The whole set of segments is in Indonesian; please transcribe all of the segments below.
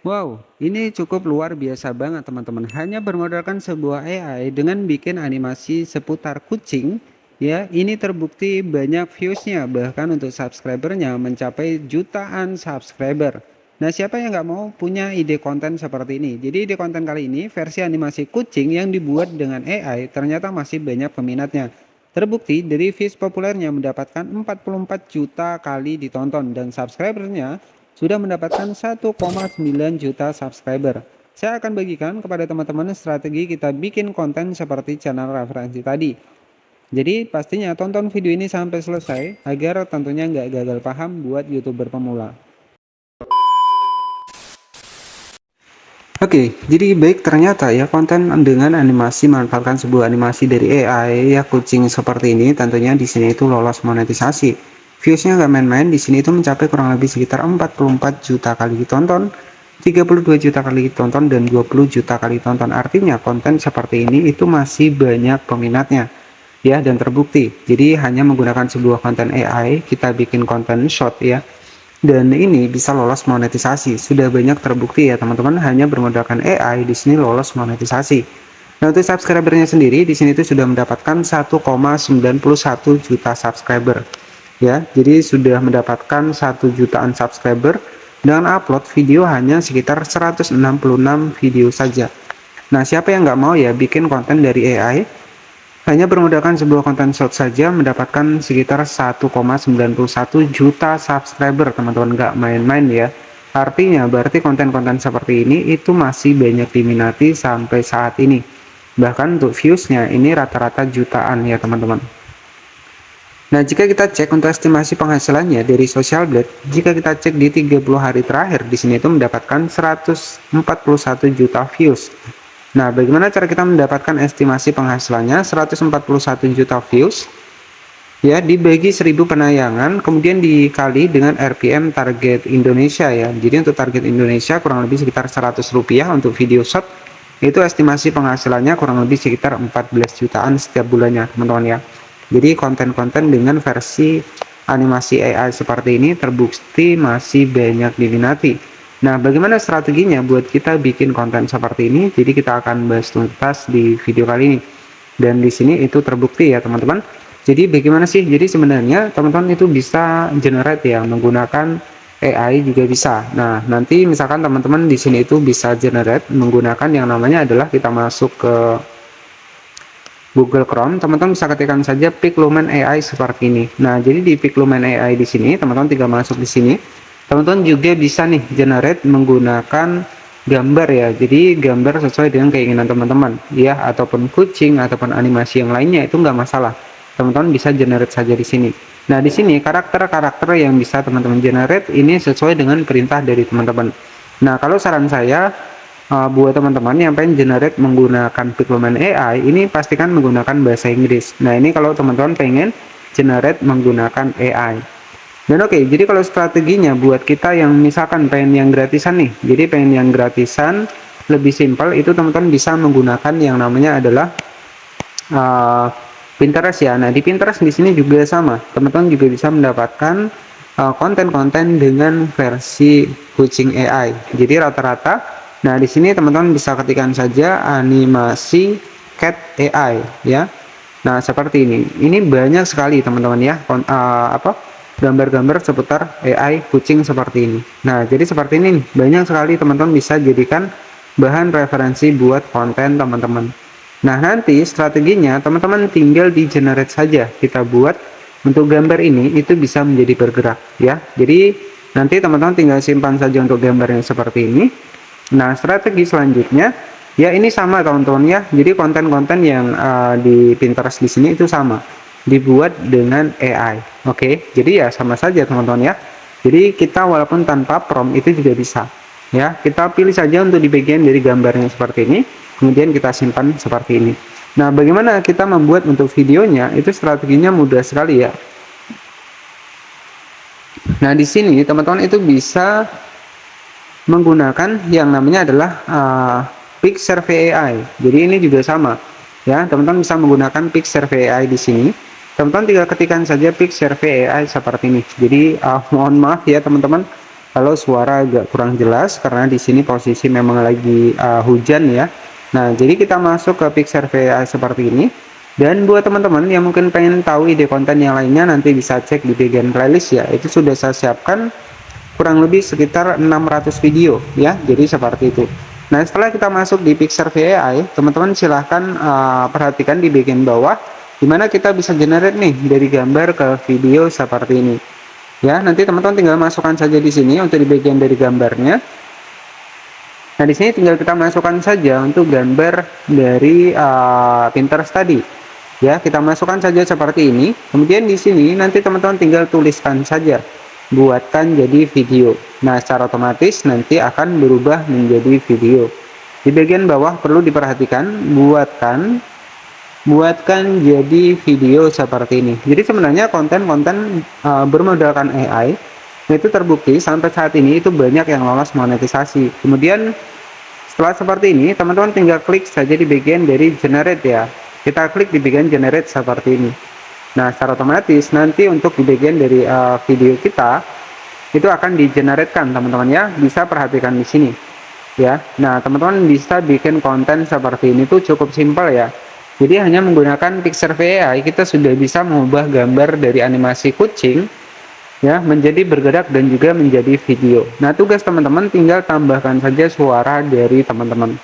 Wow, ini cukup luar biasa banget teman-teman. Hanya bermodalkan sebuah AI dengan bikin animasi seputar kucing, ya ini terbukti banyak viewsnya, bahkan untuk subscribernya mencapai jutaan subscriber. Nah, siapa yang nggak mau punya ide konten seperti ini? Jadi ide konten kali ini versi animasi kucing yang dibuat dengan AI ternyata masih banyak peminatnya. Terbukti dari views populernya mendapatkan 44 juta kali ditonton dan subscribernya sudah mendapatkan 1,9 juta subscriber. Saya akan bagikan kepada teman-teman strategi kita bikin konten seperti channel referensi tadi. Jadi pastinya tonton video ini sampai selesai agar tentunya nggak gagal paham buat YouTuber pemula. Oke, jadi baik ternyata ya konten dengan animasi manfaatkan sebuah animasi dari AI ya kucing seperti ini tentunya di sini itu lolos monetisasi. Viewsnya nggak main-main, di sini itu mencapai kurang lebih sekitar 44 juta kali ditonton, 32 juta kali ditonton dan 20 juta kali tonton. Artinya konten seperti ini itu masih banyak peminatnya ya dan terbukti. Jadi hanya menggunakan sebuah konten AI kita bikin konten short ya dan ini bisa lolos monetisasi. Sudah banyak terbukti ya teman-teman, hanya bermodalkan AI di sini lolos monetisasi. Nah, untuk subscribernya sendiri di sini itu sudah mendapatkan 1,91 juta subscriber. Ya, jadi sudah mendapatkan 1 jutaan subscriber dengan upload video hanya sekitar 166 video saja. Nah, siapa yang nggak mau ya bikin konten dari AI? Hanya bermodalkan sebuah konten short saja mendapatkan sekitar 1,91 juta subscriber teman-teman, nggak main-main ya. Artinya berarti konten-konten seperti ini itu masih banyak diminati sampai saat ini. Bahkan untuk viewsnya ini rata-rata jutaan ya teman-teman. Nah, jika kita cek untuk estimasi penghasilannya dari Social Blade, jika kita cek di 30 hari terakhir, di sini itu mendapatkan 141 juta views. Nah, bagaimana cara kita mendapatkan estimasi penghasilannya? 141 juta views ya dibagi 1000 penayangan, kemudian dikali dengan RPM target Indonesia ya. Jadi untuk target Indonesia kurang lebih sekitar 100 rupiah untuk video short. Itu estimasi penghasilannya kurang lebih sekitar 14 jutaan setiap bulannya, teman-teman ya. Jadi konten-konten dengan versi animasi AI seperti ini terbukti masih banyak diminati. Nah, bagaimana strateginya buat kita bikin konten seperti ini? Jadi kita akan bahas tuntas di video kali ini. Dan di sini itu terbukti ya, teman-teman. Jadi bagaimana sih? Jadi sebenarnya teman-teman itu bisa generate ya menggunakan AI juga bisa. Nah, nanti misalkan teman-teman di sini itu bisa generate menggunakan yang namanya adalah kita masuk ke Google Chrome, teman-teman bisa ketikkan saja Pixlumen AI seperti ini. Nah, jadi di Pixlumen AI di sini, teman-teman tinggal masuk di sini. Teman-teman juga bisa nih generate menggunakan gambar ya. Jadi gambar sesuai dengan keinginan teman-teman, ya, ataupun kucing ataupun animasi yang lainnya itu nggak masalah. Teman-teman bisa generate saja di sini. Nah, di sini karakter-karakter yang bisa teman-teman generate ini sesuai dengan perintah dari teman-teman. Nah, kalau saran saya buat teman-teman yang pengen generate menggunakan Pixelman AI, ini pastikan menggunakan bahasa Inggris. Nah, ini kalau teman-teman pengen generate menggunakan AI. Dan oke, jadi kalau strateginya buat kita yang misalkan pengen yang gratisan nih, jadi pengen yang gratisan lebih simpel itu teman-teman bisa menggunakan yang namanya adalah uh, Pinterest ya. Nah, di Pinterest di sini juga sama, teman-teman juga bisa mendapatkan konten-konten dengan versi kucing AI. Jadi rata-rata, nah di sini teman-teman bisa ketikkan saja animasi cat AI ya. Nah, seperti ini. Ini banyak sekali teman-teman ya, gambar-gambar seputar AI kucing seperti ini. Nah, jadi seperti ini nih, banyak sekali teman-teman bisa jadikan bahan referensi buat konten teman-teman. Nah, nanti strateginya teman-teman tinggal di generate saja. Kita buat untuk gambar ini itu bisa menjadi bergerak ya. Jadi nanti teman-teman tinggal simpan saja untuk gambarnya seperti ini. Nah, strategi selanjutnya ya ini sama teman-teman ya. Jadi konten-konten yang di Pinterest di sini itu sama, dibuat dengan AI. Oke, jadi ya sama saja teman-teman ya. Jadi kita walaupun tanpa prompt itu juga bisa ya. Kita pilih saja untuk di bagian dari gambarnya seperti ini, kemudian kita simpan seperti ini. Nah, bagaimana kita membuat untuk videonya? Itu strateginya mudah sekali ya. Nah, di sini teman-teman itu bisa menggunakan yang namanya adalah Pixsurvey AI. Jadi ini juga sama ya, teman-teman bisa menggunakan Pixsurvey AI di sini. Teman-teman tinggal ketikkan saja Pixsurvey AI seperti ini. Jadi mohon maaf ya teman-teman, Kalau suara agak kurang jelas karena di sini posisi memang lagi hujan ya. Nah, jadi kita masuk ke Pixarfy seperti ini. Dan buat teman-teman yang mungkin pengen tahu ide konten yang lainnya, nanti bisa cek di bagian playlist ya. Itu sudah saya siapkan kurang lebih sekitar 600 video ya. Jadi seperti itu. Nah, setelah kita masuk di Pixarfy AI, teman-teman silahkan perhatikan di bagian bawah, dimana kita bisa generate nih dari gambar ke video seperti ini. Ya, nanti teman-teman tinggal masukkan saja di sini untuk di bagian dari gambarnya. Nah, di sini tinggal kita masukkan saja untuk gambar dari Pinterest tadi. Ya, kita masukkan saja seperti ini. Kemudian di sini nanti teman-teman tinggal tuliskan saja, buatkan jadi video. Nah, secara otomatis nanti akan berubah menjadi video. Di bagian bawah perlu diperhatikan, buatkan jadi video seperti ini. Jadi sebenarnya konten-konten bermodalkan AI itu terbukti sampai saat ini itu banyak yang lolos monetisasi. Kemudian setelah seperti ini, teman-teman tinggal klik saja di bagian dari generate ya. Kita klik di bagian generate seperti ini. Nah, secara otomatis nanti untuk di bagian dari video kita itu akan di-generate-kan teman-teman ya. Bisa perhatikan di sini ya. Nah, teman-teman bisa bikin konten seperti ini tuh cukup simpel ya. Jadi hanya menggunakan Pixarfy AI kita sudah bisa mengubah gambar dari animasi kucing ya menjadi bergerak dan juga menjadi video. Nah, tugas teman-teman tinggal tambahkan saja suara dari teman-teman.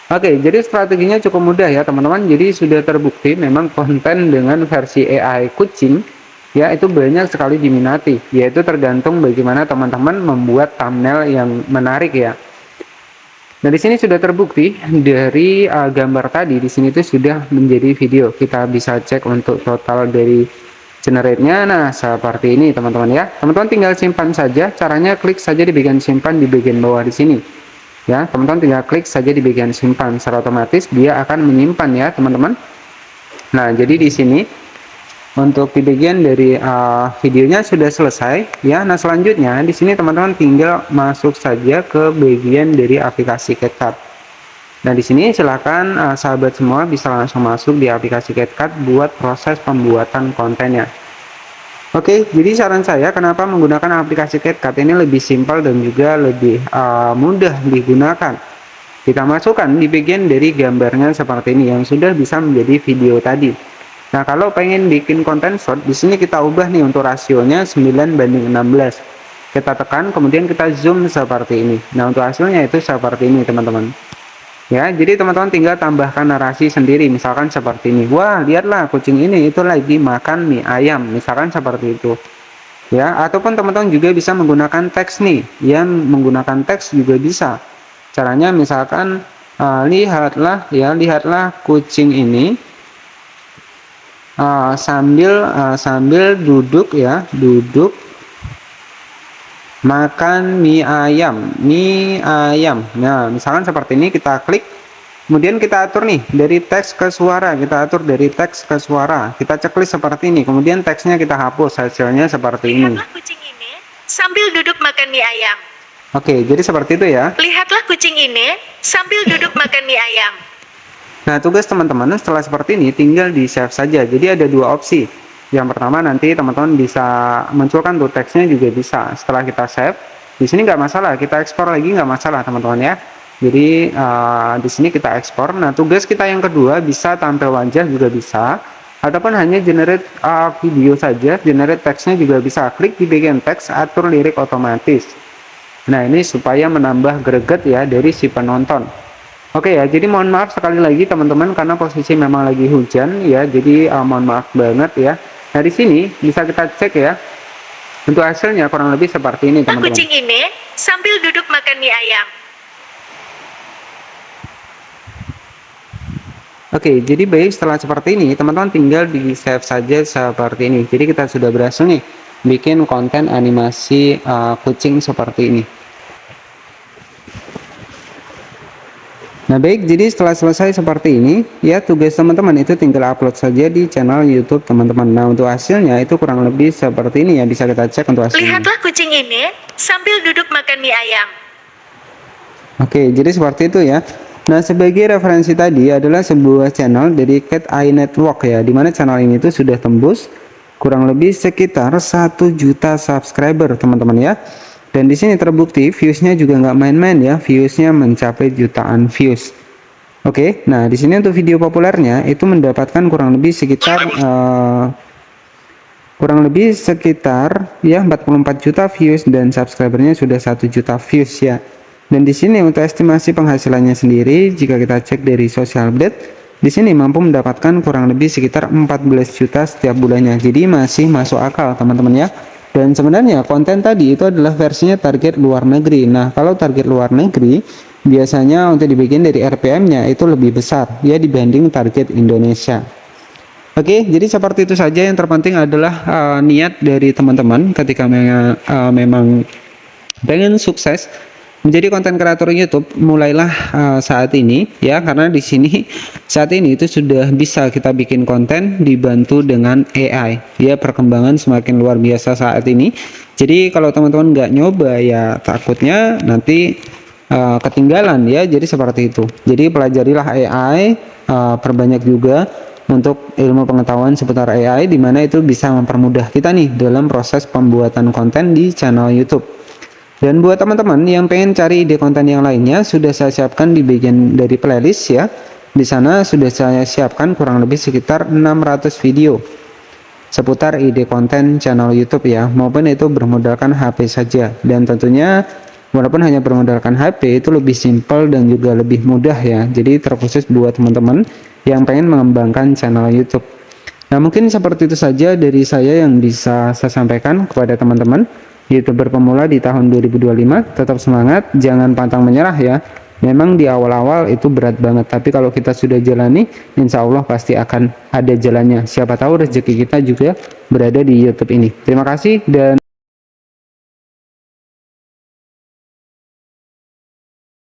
Oke, jadi strateginya cukup mudah ya teman-teman. Jadi sudah terbukti memang konten dengan versi AI kucing ya itu banyak sekali diminati. Yaitu tergantung bagaimana teman-teman membuat thumbnail yang menarik ya. Nah, di sini sudah terbukti dari gambar tadi di sini itu sudah menjadi video. Kita bisa cek untuk total dari generate-nya. Nah, seperti ini teman-teman ya. Teman-teman tinggal simpan saja. Caranya klik saja di bagian simpan di bagian bawah di sini. Ya, teman-teman tinggal klik saja di bagian simpan, secara otomatis dia akan menyimpan ya, teman-teman. Nah, jadi di sini untuk di bagian dari videonya sudah selesai ya. Nah, selanjutnya di sini teman-teman tinggal masuk saja ke bagian dari aplikasi CapCut. Nah, di sini silakan sahabat semua bisa langsung masuk di aplikasi CapCut buat proses pembuatan kontennya. Oke, jadi saran saya kenapa menggunakan aplikasi CapCut ini lebih simpel dan juga lebih mudah digunakan. Kita masukkan di bagian dari gambarnya seperti ini yang sudah bisa menjadi video tadi. Nah, kalau pengen bikin konten short, di sini kita ubah nih untuk rasionya 9:16. Kita tekan, kemudian kita zoom seperti ini. Nah, untuk hasilnya itu seperti ini, teman-teman. Ya, jadi teman-teman tinggal tambahkan narasi sendiri, misalkan seperti ini. Wah, lihatlah kucing ini itu lagi makan mie ayam, misalkan seperti itu. Ya, ataupun teman-teman juga bisa menggunakan teks nih. Yang menggunakan teks juga bisa. Caranya misalkan lihatlah kucing ini sambil duduk ya, duduk makan mie ayam. Nah, misalkan seperti ini kita klik, kemudian kita atur nih dari teks ke suara, kita checklist seperti ini, kemudian teksnya kita hapus, hasilnya seperti ini. Lihatlah kucing ini sambil duduk makan mie ayam. Oke, jadi seperti itu ya. Lihatlah kucing ini sambil duduk makan mie ayam. Nah, tugas teman-teman setelah seperti ini tinggal di save saja. Jadi ada dua opsi. Yang pertama nanti teman-teman bisa munculkan tuh teksnya juga bisa. Setelah kita save, di sini nggak masalah, kita ekspor lagi nggak masalah teman-teman ya. Jadi di sini kita ekspor. Nah, tugas kita yang kedua bisa tampil wajah juga bisa, ataupun hanya generate video saja, generate teksnya juga bisa. Klik di bagian teks, atur lirik otomatis. Nah, ini supaya menambah greget ya dari si penonton. Oke ya, jadi mohon maaf sekali lagi teman-teman karena posisi memang lagi hujan ya, jadi mohon maaf banget ya. Nah, di sini bisa kita cek ya. Untuk hasilnya kurang lebih seperti ini, teman-teman. Kucing ini sambil duduk makan mie ayam. Oke, jadi baik setelah seperti ini, teman-teman tinggal di save saja seperti ini. Jadi kita sudah berhasil nih bikin konten animasi kucing seperti ini. Nah, baik, jadi setelah selesai seperti ini, ya tugas teman-teman itu tinggal upload saja di channel YouTube teman-teman. Nah, untuk hasilnya itu kurang lebih seperti ini ya, bisa kita cek untuk hasilnya. Lihatlah kucing ini sambil duduk makan mie ayam. Oke, jadi seperti itu ya. Nah, sebagai referensi tadi adalah sebuah channel dari Cat Eye Network ya, dimana channel ini tuh sudah tembus kurang lebih sekitar 1 juta subscriber teman-teman ya. Dan di sini terbukti viewsnya juga nggak main-main ya, viewsnya mencapai jutaan views. Oke, nah di sini untuk video populernya itu mendapatkan kurang lebih sekitar ya 44 juta views dan subscribernya sudah 1 juta views ya. Dan di sini untuk estimasi penghasilannya sendiri, jika kita cek dari social update, di sini mampu mendapatkan kurang lebih sekitar 14 juta setiap bulannya. Jadi masih masuk akal teman-teman ya. Dan sebenarnya konten tadi itu adalah versinya target luar negeri. Nah, kalau target luar negeri biasanya untuk dibikin dari RPM-nya itu lebih besar ya dibanding target Indonesia. Oke, jadi seperti itu saja. Yang terpenting adalah niat dari teman-teman ketika memang pengen sukses menjadi konten kreator YouTube. Mulailah saat ini ya, karena di sini saat ini itu sudah bisa kita bikin konten dibantu dengan AI ya, perkembangan semakin luar biasa saat ini. Jadi kalau teman-teman nggak nyoba ya takutnya nanti ketinggalan ya. Jadi seperti itu. Jadi pelajarilah AI, perbanyak juga untuk ilmu pengetahuan seputar AI, di mana itu bisa mempermudah kita nih dalam proses pembuatan konten di channel YouTube. Dan buat teman-teman yang pengen cari ide konten yang lainnya, sudah saya siapkan di bagian dari playlist ya. Di sana sudah saya siapkan kurang lebih sekitar 600 video seputar ide konten channel YouTube ya, maupun itu bermodalkan HP saja. Dan tentunya walaupun hanya bermodalkan HP, itu lebih simpel dan juga lebih mudah ya. Jadi terkhusus buat teman-teman yang pengen mengembangkan channel YouTube. Nah, mungkin seperti itu saja dari saya yang bisa saya sampaikan kepada teman-teman YouTuber pemula di tahun 2025. Tetap semangat, jangan pantang menyerah ya. Memang di awal-awal itu berat banget, tapi kalau kita sudah jalani, insya Allah pasti akan ada jalannya. Siapa tahu rezeki kita juga berada di YouTube ini. Terima kasih dan